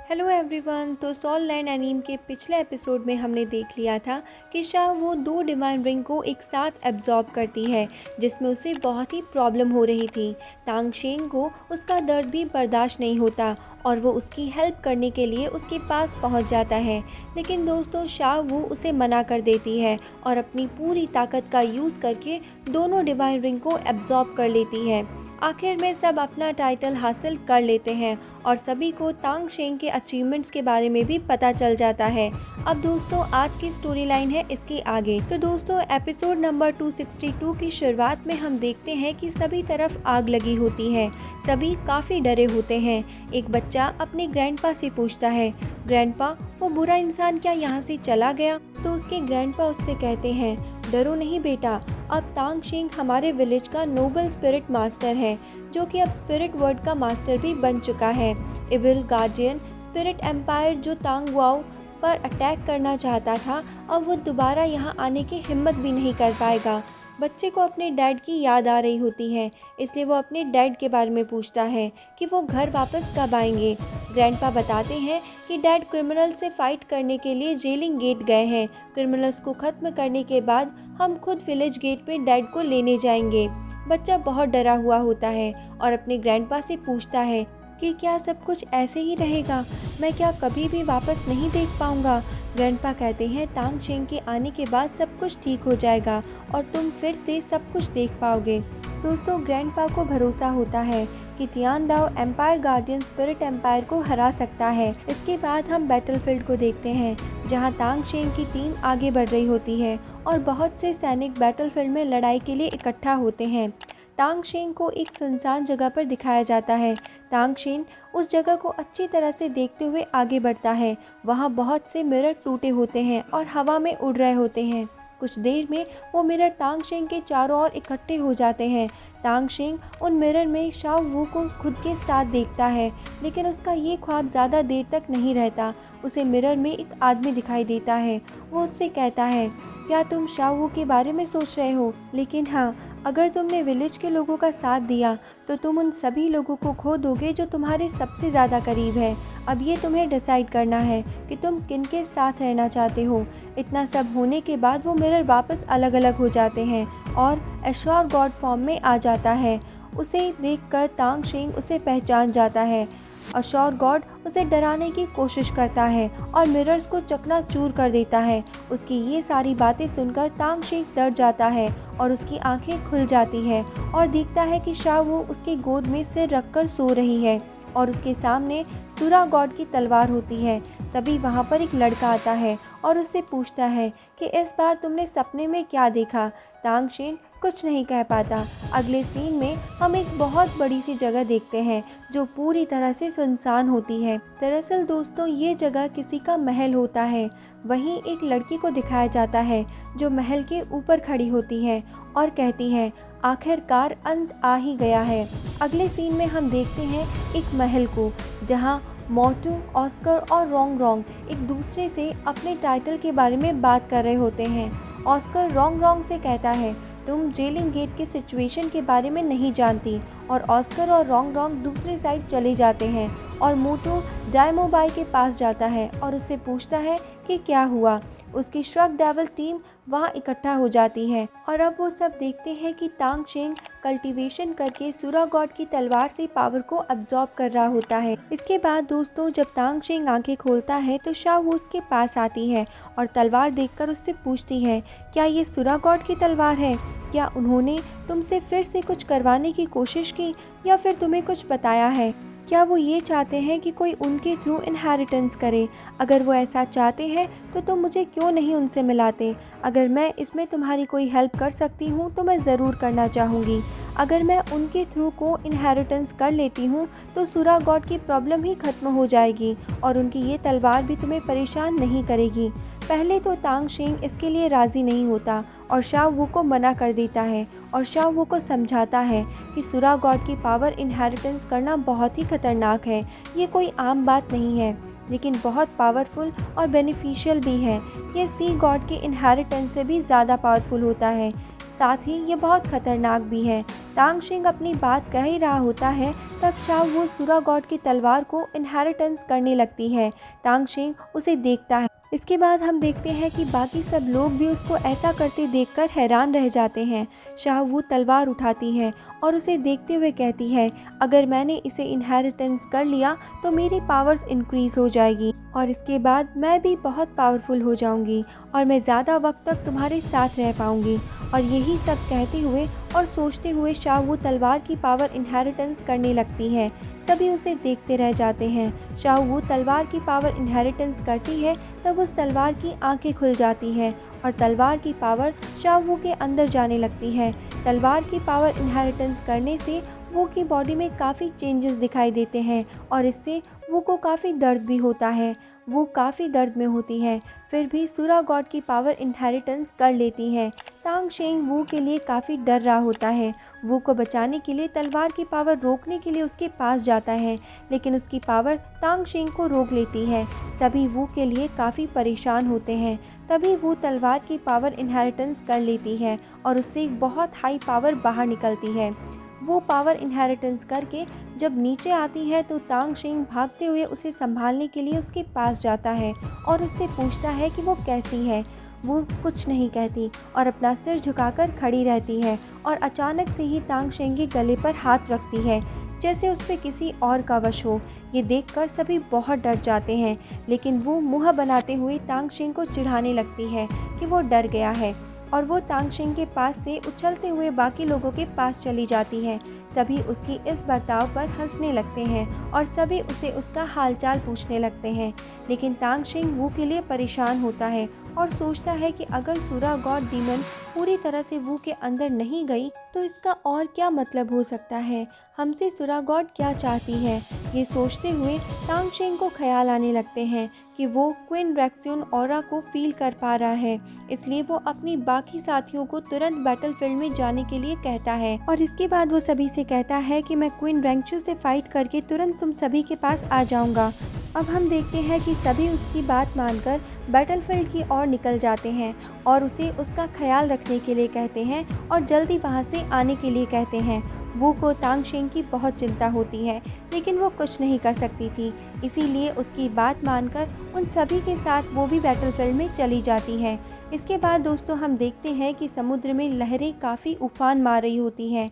Hello everyone. तो soul land anime के पिछले एपिसोड में हमने देख लिया था कि शाह वो दो डिवाइन रिंग को एक साथ एब्जॉर्ब करती है, जिसमें उसे बहुत ही प्रॉब्लम हो रही थी। तांग शेंग को उसका दर्द भी बर्दाश्त नहीं होता और वो उसकी हेल्प करने के लिए उसके पास पहुंच जाता है। लेकिन दोस्तों, शाह वो उसे मना कर देती है और अपनी पूरी ताकत का यूज़ करके दोनों डिवाइन रिंग को एब्जॉर्ब कर लेती है। आखिर में सब अपना टाइटल हासिल कर लेते हैं और सभी को तांग शेंग के अचीवमेंट्स के बारे में भी पता चल जाता है। अब दोस्तों, आज की स्टोरी लाइन है इसके आगे। तो दोस्तों, एपिसोड नंबर 262 की शुरुआत में हम देखते हैं कि सभी तरफ आग लगी होती है। सभी काफ़ी डरे होते हैं। एक बच्चा अपने ग्रैंडपा से पूछता है, ग्रैंडपा, वो बुरा इंसान क्या यहाँ से चला गया? तो उसके ग्रैंडपा उससे कहते हैं, डरो नहीं बेटा, अब तांग शेंग हमारे विलेज का नोबल स्पिरिट मास्टर है, जो कि अब स्पिरिट वर्ल्ड का मास्टर भी बन चुका है। इविल गार्डियन स्पिरिट एम्पायर जो तांग वाओ पर अटैक करना चाहता था, अब वो दोबारा यहाँ आने की हिम्मत भी नहीं कर पाएगा। बच्चे को अपने डैड की याद आ रही होती है, इसलिए वो अपने डैड के बारे में पूछता है कि वो घर वापस कब आएंगे। ग्रैंडपा बताते हैं कि डैड क्रिमिनल से फाइट करने के लिए जेलिंग गेट गए हैं। क्रिमिनल्स को ख़त्म करने के बाद हम खुद विलेज गेट पे डैड को लेने जाएंगे। बच्चा बहुत डरा हुआ होता है और अपने ग्रैंडपा से पूछता है कि क्या सब कुछ ऐसे ही रहेगा? मैं क्या कभी भी वापस नहीं देख पाऊंगा? ग्रैंडपा कहते हैं, तांग शेंग के आने के बाद सब कुछ ठीक हो जाएगा और तुम फिर से सब कुछ देख पाओगे। दोस्तों, ग्रैंडपा को भरोसा होता है कि तियानदाओ एम्पायर गार्डियन स्पिरिट एम्पायर को हरा सकता है। इसके बाद हम बैटलफील्ड को देखते हैं, जहां तांग शेंग की टीम आगे बढ़ रही होती है और बहुत से सैनिक बैटलफील्ड में लड़ाई के लिए इकट्ठा होते हैं। तांग शेंग को एक सुनसान जगह पर दिखाया जाता है। तांग शेंग उस जगह को अच्छी तरह से देखते हुए आगे बढ़ता है। वहाँ बहुत से मिरर टूटे होते हैं और हवा में उड़ रहे होते हैं। कुछ देर में वो मिरर तांग शेंग के चारों ओर इकट्ठे हो जाते हैं। तांग शेंग उन मिरर में शाओ वू को खुद के साथ देखता है, लेकिन उसका ये ख्वाब ज़्यादा देर तक नहीं रहता। उसे मिरर में एक आदमी दिखाई देता है। वो उससे कहता है, क्या तुम शाओ वू के बारे में सोच रहे हो? लेकिन हाँ, अगर तुमने विलेज के लोगों का साथ दिया तो तुम उन सभी लोगों को खो दोगे जो तुम्हारे सबसे ज़्यादा करीब है। अब ये तुम्हें डिसाइड करना है कि तुम किन के साथ रहना चाहते हो। इतना सब होने के बाद वो मिरर वापस अलग अलग हो जाते हैं और एश्योर गॉड फॉर्म में आ जाता है। उसे देखकर तांग शेंग उसे पहचान जाता है। अशोर गॉड उसे डराने की कोशिश करता है और मिरर्स को चकनाचूर कर देता है। उसकी ये सारी बातें सुनकर तांग शेंग डर जाता है और उसकी आंखें खुल जाती है और दिखता है कि शाह वो उसके गोद में सिर रखकर सो रही है और उसके सामने सुरा गॉड की तलवार होती है। तभी वहाँ पर एक लड़का आता है और उससे पूछता है कि इस बार तुमने सपने में क्या देखा? तांग शेंग कुछ नहीं कह पाता। अगले सीन में हम एक बहुत बड़ी सी जगह देखते हैं जो पूरी तरह से सुनसान होती है। दरअसल दोस्तों, ये जगह किसी का महल होता है। वहीं एक लड़की को दिखाया जाता है जो महल के ऊपर खड़ी होती है और कहती है, आखिरकार अंत आ ही गया है। अगले सीन में हम देखते हैं एक महल को, जहां मोटू, ऑस्कर और रोंग रोंग एक दूसरे से अपने टाइटल के बारे में बात कर रहे होते हैं। ऑस्कर रोंग रोंग से कहता है, तुम जेलिंग गेट के सिचुएशन के बारे में नहीं जानती, और ऑस्कर और रोंग रोंग दूसरी साइड चले जाते हैं और मोटू डायमोबाई के पास जाता है और उससे पूछता है कि क्या हुआ। उसकी श्रग डेविल टीम वहाँ इकट्ठा हो जाती है और अब वो सब देखते हैं कि तांग शेंग कल्टीवेशन करके सुरा गॉड की तलवार से पावर को अब्जॉर्ब कर रहा होता है। इसके बाद दोस्तों, जब तांग शेंग आंखें खोलता है तो शाह वो उसके पास आती है और तलवार देखकर उससे पूछती है, क्या ये सुरा गॉड की तलवार है? क्या उन्होंने तुमसे फिर से कुछ करवाने की कोशिश की या फिर तुम्हें कुछ बताया है? क्या वो ये चाहते हैं कि कोई उनके थ्रू इनहेरिटेंस करे? अगर वो ऐसा चाहते हैं तो तुम मुझे क्यों नहीं उनसे मिलाते? अगर मैं इसमें तुम्हारी कोई हेल्प कर सकती हूँ तो मैं ज़रूर करना चाहूँगी। अगर मैं उनके थ्रू को इनहेरिटेंस कर लेती हूँ तो सुरा गॉड की प्रॉब्लम ही ख़त्म हो जाएगी और उनकी ये तलवार भी तुम्हें परेशान नहीं करेगी। पहले तो तांग शेंग इसके लिए राज़ी नहीं होता और शाह वू को मना कर देता है और शाह वू को समझाता है कि सुरा गॉड की पावर इनहेरिटेंस करना बहुत ही खतरनाक है। ये कोई आम बात नहीं है, लेकिन बहुत पावरफुल और बेनिफिशियल भी है। ये सी गॉड के इनहेरिटेंस से भी ज़्यादा पावरफुल होता है। साथ ही ये बहुत खतरनाक भी है। तांग शिंग अपनी बात कह ही रहा होता है, तब चाओ वो सुरा गॉड की तलवार को इनहेरिटेंस करने लगती है। तांग शिंग उसे देखता है। इसके बाद हम देखते हैं कि बाकी सब लोग भी उसको ऐसा करते देखकर हैरान रह जाते हैं। शाह वो तलवार उठाती है और उसे देखते हुए कहती है, अगर मैंने इसे इनहेरिटेंस कर लिया तो मेरी पावर्स इंक्रीज हो जाएगी और इसके बाद मैं भी बहुत पावरफुल हो जाऊंगी और मैं ज़्यादा वक्त तक तुम्हारे साथ रह पाऊंगी। और यही सब कहते हुए और सोचते हुए शाह वो तलवार की पावर इनहेरिटेंस करने लगती है। सभी उसे देखते रह जाते हैं। शाह वो तलवार की पावर इनहेरिटेंस करती है, तब उस तलवार की आंखें खुल जाती है और तलवार की पावर शाह वो के अंदर जाने लगती है। तलवार की पावर इनहेरिटेंस करने से वो की बॉडी में काफ़ी चेंजेस दिखाई देते हैं और इससे वो को काफ़ी दर्द भी होता है। वो काफ़ी दर्द में होती है, फिर भी सुरा गॉड की पावर इनहेरिटेंस कर लेती है। तांग शिंग वू के लिए काफ़ी डर रहा होता है। वू को बचाने के लिए तलवार की पावर रोकने के लिए उसके पास जाता है, लेकिन उसकी पावर तांग शिंग को रोक लेती है। सभी वू के लिए काफ़ी परेशान होते हैं। तभी वो तलवार की पावर इनहेरिटेंस कर लेती है और उससे एक बहुत हाई पावर बाहर निकलती है। वो पावर इनहेरिटेंस करके जब नीचे आती है तो तांग शिंग भागते हुए उसे संभालने के लिए उसके पास जाता है और उससे पूछता है कि वो कैसी है। वो कुछ नहीं कहती और अपना सिर झुकाकर खड़ी रहती है और अचानक से ही तांग शिंग के गले पर हाथ रखती है, जैसे उस पर किसी और का वश हो। ये देखकर सभी बहुत डर जाते हैं, लेकिन वो मुँह बनाते हुए तांग शिंग को चिढ़ाने लगती है कि वो डर गया है और वो तांग शिंग के पास से उछलते हुए बाकी लोगों के पास चली जाती है। सभी उसकी इस बर्ताव पर हंसने लगते हैं और सभी उसे उसका हालचाल पूछने लगते हैं, लेकिन तांग शिंग वू के लिए परेशान होता है और सोचता है कि अगर सुरा गॉड डीमन पूरी तरह से वू के अंदर नहीं गई तो इसका और क्या मतलब हो सकता है, हमसे सुरा गॉड क्या चाहती है। ये सोचते हुए तांग शिंग को ख्याल आने लगते हैं कि वो क्वीन रेक्सियन ऑरा को फील कर पा रहा है, इसलिए वो अपनी बाकी साथियों को तुरंत बैटलफील्ड में जाने के लिए कहता है और इसके बाद वो सभी से कहता है कि मैं क्वीन रेंचू से फाइट करके तुरंत तुम सभी के पास आ जाऊंगा। अब हम देखते हैं कि सभी उसकी बात मानकर बैटलफील्ड की ओर निकल जाते हैं और उसे उसका ख्याल रखने के लिए कहते हैं और जल्दी वहां से आने के लिए कहते हैं। वू को तांग शिंग की बहुत चिंता होती है, लेकिन वो कुछ नहीं कर सकती थी, इसीलिए उसकी बात मानकर उन सभी के साथ वो भी बैटलफील्ड में चली जाती है। इसके बाद दोस्तों हम देखते हैं कि समुद्र में लहरें काफ़ी उफान मार रही होती हैं।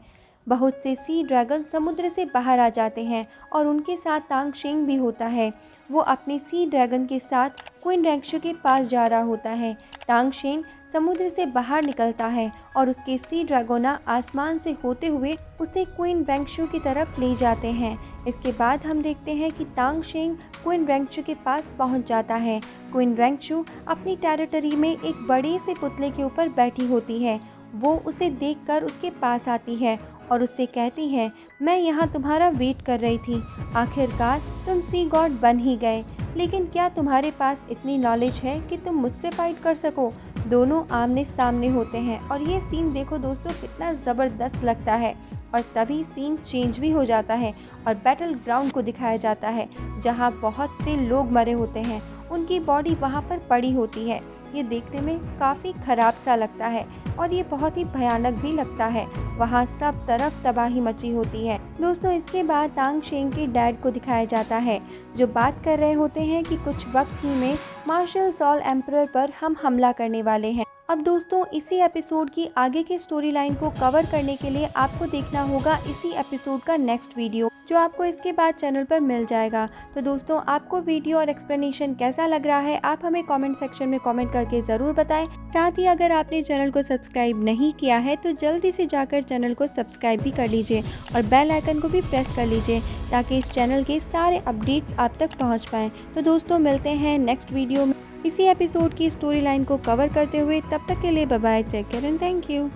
बहुत से सी ड्रैगन समुद्र से बाहर आ जाते हैं और उनके साथ तांग शिंग भी होता है। वो अपने सी ड्रैगन के साथ क्वीन रेंचू के पास जा रहा होता है। तांग शिंग समुद्र से बाहर निकलता है और उसके सी ड्रैगोना आसमान से होते हुए उसे क्वीन रेंचू की तरफ ले जाते हैं। इसके बाद हम देखते हैं कि तांग शिंग क्वीन रेंचू के पास पहुंच जाता है। क्वीन रेंचू अपनी टेरिटरी में एक बड़े से पुतले के ऊपर बैठी होती है। वो उसे देखकर उसके पास आती है और उससे कहती है, मैं यहाँ तुम्हारा वेट कर रही थी, आखिरकार तुम सी गॉड बन ही गए, लेकिन क्या तुम्हारे पास इतनी नॉलेज है कि तुम मुझसे फाइट कर सको। दोनों आमने सामने होते हैं और ये सीन देखो दोस्तों कितना ज़बरदस्त लगता है। और तभी सीन चेंज भी हो जाता है और बैटल ग्राउंड को दिखाया जाता है, जहाँ बहुत से लोग मरे होते हैं, उनकी बॉडी वहाँ पर पड़ी होती है। ये देखने में काफ़ी ख़राब सा लगता है और ये बहुत ही भयानक भी लगता है। वहाँ सब तरफ तबाही मची होती है। दोस्तों इसके बाद तांग शिंग के डैड को दिखाया जाता है, जो बात कर रहे होते हैं कि कुछ वक्त ही में मार्शल सॉल एम्परर पर हम हमला करने वाले हैं। अब दोस्तों इसी एपिसोड की आगे की स्टोरी लाइन को कवर करने के लिए आपको देखना होगा इसी एपिसोड का नेक्स्ट वीडियो, जो आपको इसके बाद चैनल पर मिल जाएगा। तो दोस्तों आपको वीडियो और एक्सप्लेनेशन कैसा लग रहा है आप हमें कमेंट सेक्शन में कमेंट करके ज़रूर बताएं। साथ ही अगर आपने चैनल को सब्सक्राइब नहीं किया है तो जल्दी से जाकर चैनल को सब्सक्राइब भी कर लीजिए और बेल आइकन को भी प्रेस कर लीजिए, ताकि इस चैनल के सारे अपडेट्स आप तक पहुँच पाएँ। तो दोस्तों मिलते हैं नेक्स्ट वीडियो में इसी एपिसोड की स्टोरी लाइन को कवर करते हुए। तब तक के लिए bye bye, take care and thank you.